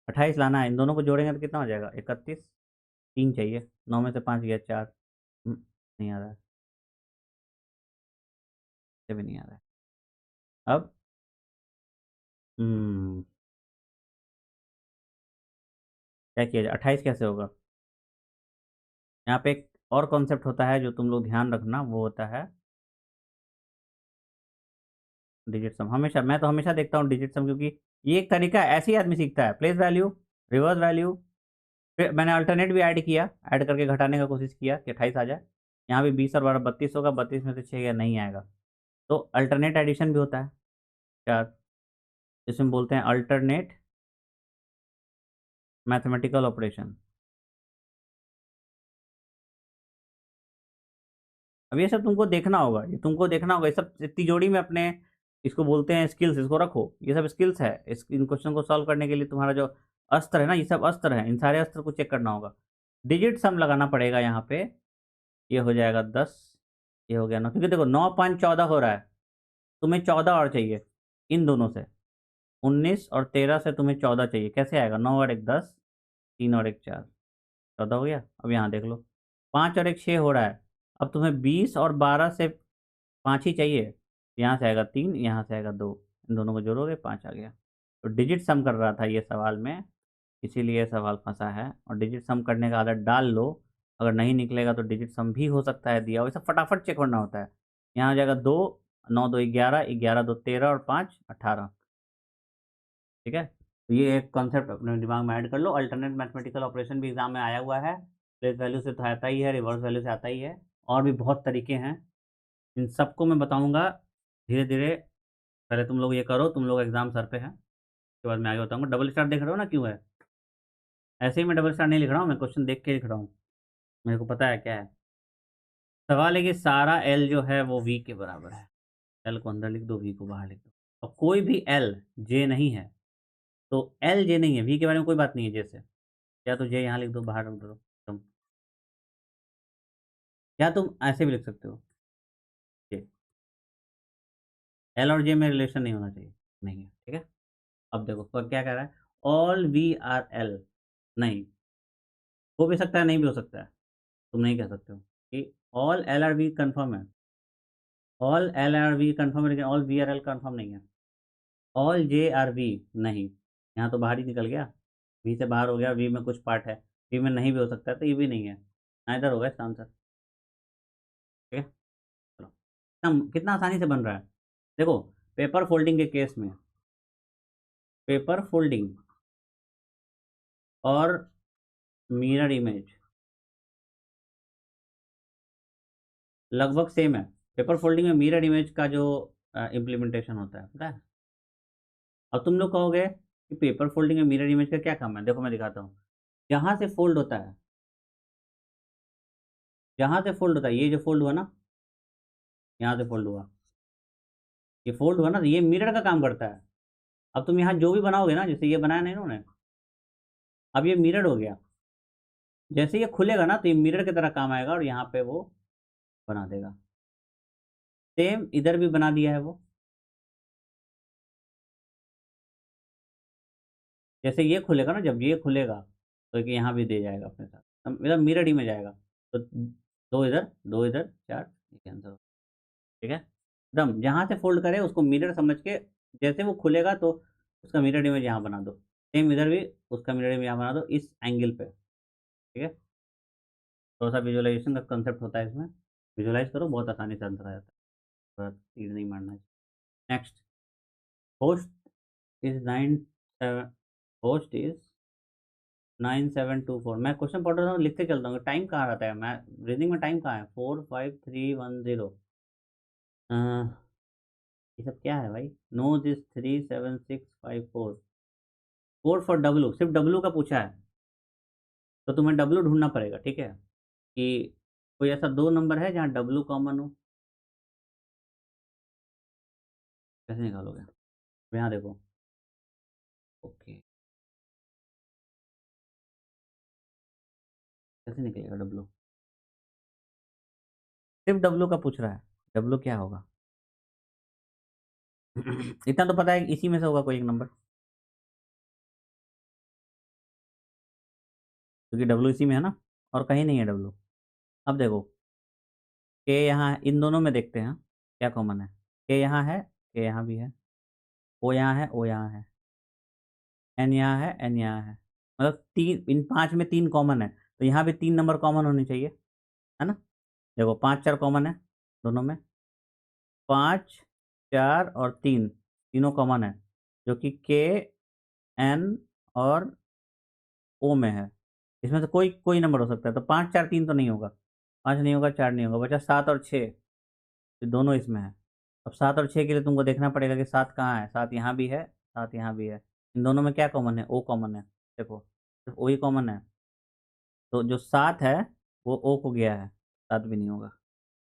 28 लाना है, इन दोनों को जोड़ेंगे तो कितना हो जाएगा? 31, 3 चाहिए, 9 में से 5 गया 4। नहीं आ रहा है, ये भी नहीं आ रहा है। अब हम्म क्या किया जाए? 28 कैसे होगा? यहाँ पे एक और कॉन्सेप्ट होता है जो तुम लोग ध्यान रखना, वो होता है डिजिट सम। हमेशा मैं तो हमेशा देखता हूँ डिजिट सम, क्योंकि ये एक तरीका है, ऐसे ही आदमी सीखता है। प्लेस वैल्यू, रिवर्स वैल्यू, फिर मैंने अल्टरनेट भी ऐड किया, ऐड करके घटाने का कोशिश किया कि 28 आ जाए। यहाँ भी 20 और 12 32 होगा, 32 में से 6 या नहीं आएगा, तो अल्टरनेट एडिशन भी होता है। चार, इसमें बोलते हैं अल्टरनेट मैथमेटिकल ऑपरेशन। अब ये सब तुमको देखना होगा, ये तुमको देखना होगा, ये सब तिजोरी में अपने, इसको बोलते हैं स्किल्स, इसको रखो, ये सब स्किल्स है। इन क्वेश्चन को सॉल्व करने के लिए तुम्हारा जो अस्त्र है ना, ये सब अस्त्र है, इन सारे अस्त्र को चेक करना होगा। डिजिट सम लगाना पड़ेगा यहाँ पे। ये हो जाएगा 10, ये हो गया 9, क्योंकि देखो 9 5 14 हो रहा है, तुम्हें 14 और चाहिए इन दोनों से। 19 और 13 से तुम्हें 14 चाहिए, कैसे आएगा? 9 और 1 10, 3 और 1 4, 14 हो गया। अब यहाँ देख लो, 5 और 1 6 हो रहा है। अब तुम्हें 20 और 12 से 5 ही चाहिए, यहाँ से आएगा 3, यहाँ से आएगा 2, इन दोनों को जोड़ोगे 5 आ गया। तो डिजिट सम कर रहा था ये सवाल में, इसीलिए ये सवाल फंसा है। और डिजिट सम करने का आदत डाल लो, अगर नहीं निकलेगा तो डिजिट सम भी हो सकता है दिया, वैसे फटाफट चेक करना होता है। यहाँ आ जाएगा 2, 9 2 11, 11 2 13 और 5 18। ठीक है, तो ये एक कॉन्सेप्ट अपने दिमाग में ऐड कर लो। अल्टरनेट मैथमेटिकल ऑपरेशन भी एग्जाम में आया हुआ है, प्लेस वैल्यू से तो आता ही है, रिवर्स वैल्यू से आता ही है, और भी बहुत तरीके हैं। इन सबको मैं बताऊंगा धीरे धीरे। पहले तुम लोग ये करो, तुम लोग एग्जाम सर पे है, उसके बाद मैं आगे बताऊंगा। डबल स्टार देख रहे हो ना, क्यों है? ऐसे ही मैं डबल स्टार नहीं लिख रहा हूँ, मैं क्वेश्चन देख के लिख रहा हूँ, मेरे को पता है क्या है। सवाल है कि सारा एल जो है वो वी के बराबर है। एल को अंदर लिख दो, वी को बाहर लिख दो, और कोई भी एल जे नहीं है, तो एल जे नहीं है, वी के बारे में कोई बात नहीं है जैसे, या तो जे यहाँ लिख दो, बाहर रख दो तुम, या तुम ऐसे भी लिख सकते हो, जे। एल और जे में रिलेशन नहीं होना चाहिए, नहीं है, ठीक है। अब देखो तो क्या कह रहा है, ऑल वी आर एल, नहीं, हो भी सकता है नहीं भी हो सकता है, तुम नहीं कह सकते हो कि all L are V confirm है। All L are V confirm है, लेकिन all V are L confirm नहीं है। ऑल जे आर वी नहीं, यहाँ तो बाहर ही निकल गया, वी से बाहर हो गया, वी में कुछ पार्ट है, वी में नहीं भी हो सकता है, तो ये भी नहीं है, ना इधर होगा इसका आंसर। ठीक है, चलो, कितना कितना आसानी से बन रहा है। देखो, पेपर फोल्डिंग के केस में, पेपर फोल्डिंग और मिरर इमेज लगभग सेम है। पेपर फोल्डिंग में मिरर इमेज का जो इम्प्लीमेंटेशन होता है, पता है। अब तुम लोग कहोगे कि पेपर फोल्डिंग में मिरर इमेज का क्या काम है, देखो मैं दिखाता हूँ। यहाँ से फोल्ड होता है, यहाँ से फोल्ड होता है, ये जो फोल्ड हुआ ना, यहाँ से फोल्ड हुआ, ये फोल्ड हुआ ना, तो ये मिरर का काम करता है। अब तुम यहाँ जो भी बनाओगे ना, जैसे ये बनाया नहीं इन्होंने, अब ये मिरर हो गया, जैसे ये खुलेगा ना तो ये मिरर की तरह काम आएगा, और यहाँ पे वो बना देगा। सेम इधर भी बना दिया है वो, जैसे ये खुलेगा ना, जब ये खुलेगा तो ये यहाँ भी दे जाएगा अपने साथ, मतलब मिरर ही में जाएगा। तो दो इधर, दो इधर, 4, ये कैंसिल। ठीक है, एकदम जहाँ से फोल्ड करे उसको मिरर समझ के, जैसे वो खुलेगा तो उसका मिरर इमेज यहाँ बना दो, सेम इधर भी उसका मिरर इमेज यहाँ बना दो इस एंगल पे। ठीक है, थोड़ा सा विजुअलाइजेशन का कंसेप्ट होता है इसमें, विजुअलाइज करो, बहुत आसानी से आंसर आ जाता है, थोड़ा तीर नहीं मारना है। Next, host is 9 7, host is 9724। मैं क्वेश्चन पढ़ रहा हूँ, लिखते चलता हूँ, टाइम कहाँ रहता है, मैं रीडिंग में टाइम कहाँ है? 4 5 3 1 0। ये सब क्या है भाई? नो दिस 3 7 6 5 4, 4 फॉर डब्लू, सिर्फ डब्लू का पूछा है, तो तुम्हें डब्लू ढूंढना पड़ेगा, ठीक है, कि कोई ऐसा दो नंबर है जहाँ डब्लू कॉमन हो। कैसे निकालोगे? यहाँ देखो, ओके, कैसे निकलेगा डब्लू? सिर्फ डब्लू का पूछ रहा है, डब्लू क्या होगा? इतना तो पता है इसी में से होगा कोई एक नंबर, क्योंकि डब्लू इसी में है ना, और कहीं नहीं है डब्लू। अब देखो, के यहाँ है, इन दोनों में देखते हैं क्या कॉमन है। के यहाँ है, के यहाँ भी है, ओ यहाँ है, ओ यहाँ है, एन यहाँ है, एन यहाँ है, मतलब तीन, इन पांच में तीन कॉमन है, तो यहाँ भी तीन नंबर कॉमन होनी चाहिए, है ना। देखो पाँच चार कॉमन है दोनों में, पाँच, चार और तीन, तीनों कॉमन है, जो कि के, एन और ओ में है। इसमें से कोई कोई नंबर हो सकता है, तो पाँच चार तीन तो नहीं होगा, पाँच नहीं होगा, चार नहीं होगा, बचा सात और छः, ये दोनों इसमें है। अब सात और छः के लिए तुमको देखना पड़ेगा कि सात कहाँ है, सात यहाँ भी है, सात यहाँ भी है, इन दोनों में क्या कॉमन है, ओ कॉमन है। देखो सिर्फ ओ ही कॉमन है, तो जो सात है वो ओ को गया है, सात भी नहीं होगा,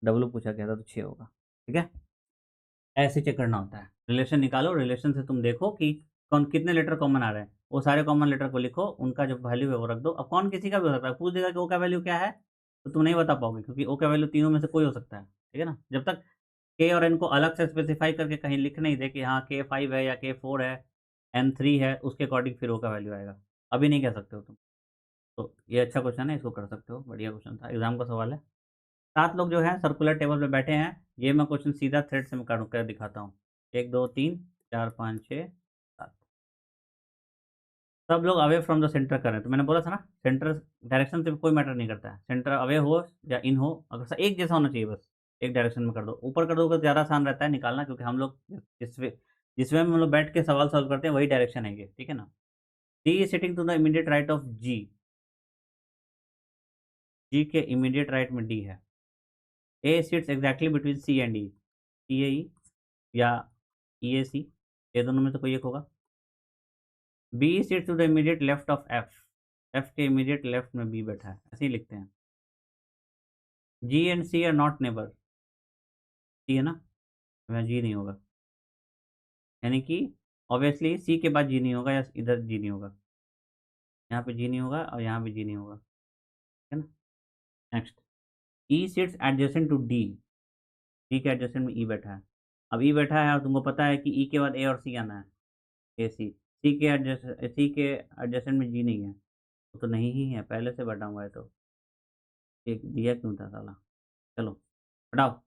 डब्लू पूछा गया था तो छः होगा। ठीक है, ऐसे चेक करना होता है। रिलेशन निकालो, रिलेशन से तुम देखो कि कौन कितने लेटर कॉमन आ रहे हैं, वो सारे कॉमन लेटर को लिखो, उनका जो वैल्यू है वो रख दो। अब कौन किसी का भी हो सकता है, पूछ देगा कि ओ का वैल्यू क्या है, तो तुम नहीं बता पाओगे, क्योंकि ओ का वैल्यू तीनों में से कोई हो सकता है। ठीक है ना, जब तक के और एन को अलग से स्पेसिफाई करके कहीं लिख नहीं दे कि हाँ के फाइव है या के फोर है, एन थ्री है, उसके अकॉर्डिंग फिर ओ का वैल्यू आएगा, अभी नहीं कह सकते हो तुम। तो ये अच्छा क्वेश्चन है, इसको कर सकते हो, बढ़िया क्वेश्चन था, एग्जाम का सवाल है। सात लोग जो है सर्कुलर टेबल पे बैठे हैं, ये मैं क्वेश्चन सीधा थ्रेड से मैं कर दिखाता हूँ। एक दो तीन चार पाँच छः सात, सब लोग अवे फ्रॉम द सेंटर कर रहे हैं, तो मैंने बोला था ना, सेंटर डायरेक्शन से कोई मैटर नहीं करता है, सेंटर अवे हो या इन हो, अगर एक जैसा होना चाहिए बस, एक डायरेक्शन में कर दो। ऊपर कर दोगे तो ज़्यादा आसान रहता है निकालना, क्योंकि हम लोग जिस वे में हम लोग बैठ के सवाल सॉल्व करते हैं वही डायरेक्शन है ये, ठीक है ना। D is sitting to the immediate right of G, G के इमीडिएट राइट में डी है। A sits exactly between C and E, C A E या ई ए सी, ये दोनों में से कोई एक होगा। B sits to the immediate left of F, F के इमीडिएट लेफ्ट में बी बैठा है, ऐसे ही लिखते हैं। G and C are not neighbor, C है ना, वह जी नहीं होगा, यानी कि ऑब्वियसली सी के बाद जी नहीं होगा, या इधर जी नहीं होगा, यहाँ पे जी नहीं होगा और यहाँ पे जी नहीं होगा, ठीक है ना। Next, E sits adjacent to D, D के एडजेसेंट में ई बैठा है। अब ई बैठा है और तुमको पता है कि ई के बाद ए और सी आना है, ए सी के एडजेसेंट, सी के एडजेसेंट में जी नहीं है, वो तो नहीं ही है, पहले से बैठा हुआ है, तो एक दिया क्यों था साला। चलो हटाओ,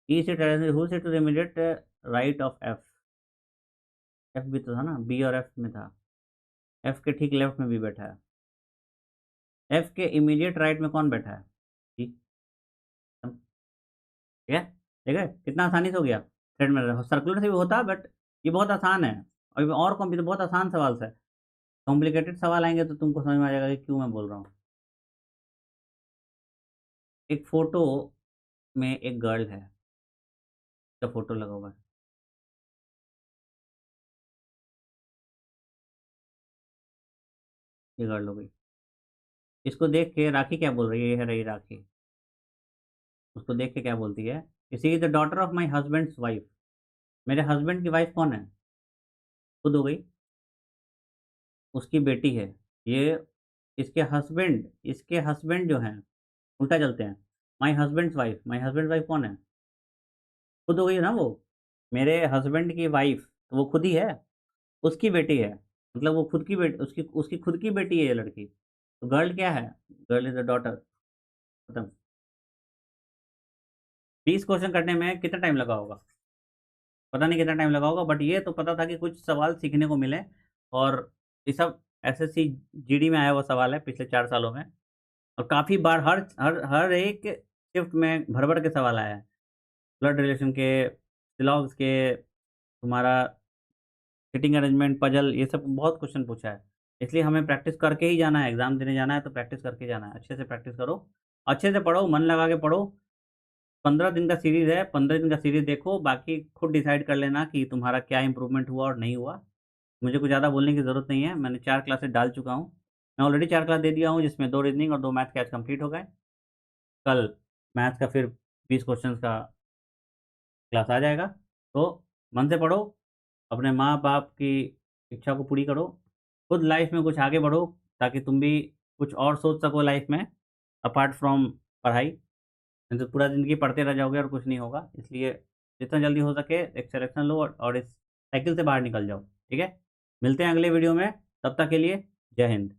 E sit who sit to the immediate right of F, F भी तो था ना, बी और एफ में था, एफ के ठीक लेफ्ट में भी बैठा है, एफ के इमीडिएट राइट में कौन बैठा है, जी। ठीक है, ठीक है, कितना आसानी से हो गया। थ्रेड में सर्कुलर से भी होता, बट ये बहुत आसान है, और कौन भी तो बहुत आसान सवाल है, कॉम्प्लिकेटेड सवाल आएंगे तो तुमको समझ में आ जाएगा कि क्यों मैं बोल रहा हूँ। एक फोटो में एक गर्ल है, उसका फोटो लगा हुआ है, ये गर्ल हो गई। इसको देख के राखी क्या बोल रही है, ये है रही राखी, उसको देख के क्या बोलती है, is she the daughter of my husband's wife, मेरे हस्बैंड की वाइफ कौन है, खुद हो गई, उसकी बेटी है ये, इसके हस्बैंड जो हैं, उल्टा चलते हैं, my husband's wife, my husband wife कौन है, खुद हो गई ना वो, मेरे हस्बैंड की वाइफ, तो वो खुद ही है, उसकी बेटी है, मतलब वो खुद की बेटी, उसकी उसकी खुद की बेटी है ये लड़की, तो गर्ल क्या है, गर्ल इज द डॉटर, खत्म। 20 क्वेश्चन करने में कितना टाइम लगा होगा, पता नहीं कितना टाइम लगा होगा, बट ये तो पता था कि कुछ सवाल सीखने को मिले, और ये सब एसएससी जीडी में आया हुआ सवाल है पिछले 4 सालों में, और काफ़ी बार हर हर हर एक शिफ्ट में भर भर के सवाल आया है, ब्लड रिलेशन के, सिलॉग्स के, तुम्हारा सिटिंग अरेंजमेंट, पजल, ये सब बहुत क्वेश्चन पूछा है, इसलिए हमें प्रैक्टिस करके ही जाना है, एग्जाम देने जाना है तो प्रैक्टिस करके जाना है, अच्छे से प्रैक्टिस करो, अच्छे से पढ़ो, मन लगा के पढ़ो। 15 दिन का सीरीज है, 15 दिन का सीरीज देखो, बाकी खुद डिसाइड कर लेना कि तुम्हारा क्या इंप्रूवमेंट हुआ और नहीं हुआ। मुझे कुछ ज़्यादा बोलने की ज़रूरत नहीं है, मैंने 4 क्लासेस डाल चुका हूँ, मैं ऑलरेडी 4 क्लास दे दिया हूँ, जिसमें 2 रीजनिंग और 2 मैथ के आज कंप्लीट हो गए। कल मैथ का फिर 20 क्वेश्चन का क्लास आ जाएगा, तो मन से पढ़ो, अपने माँ बाप की इच्छा को पूरी करो, खुद लाइफ में कुछ आगे बढ़ो, ताकि तुम भी कुछ और सोच सको लाइफ में अपार्ट फ्रॉम पढ़ाई, नहीं तो पूरा ज़िंदगी पढ़ते रह जाओगे और कुछ नहीं होगा। इसलिए जितना जल्दी हो सके एक सिलेक्शन लो और इस साइकिल से बाहर निकल जाओ, ठीक है? मिलते हैं अगले वीडियो में, तब तक के लिए जय हिंद।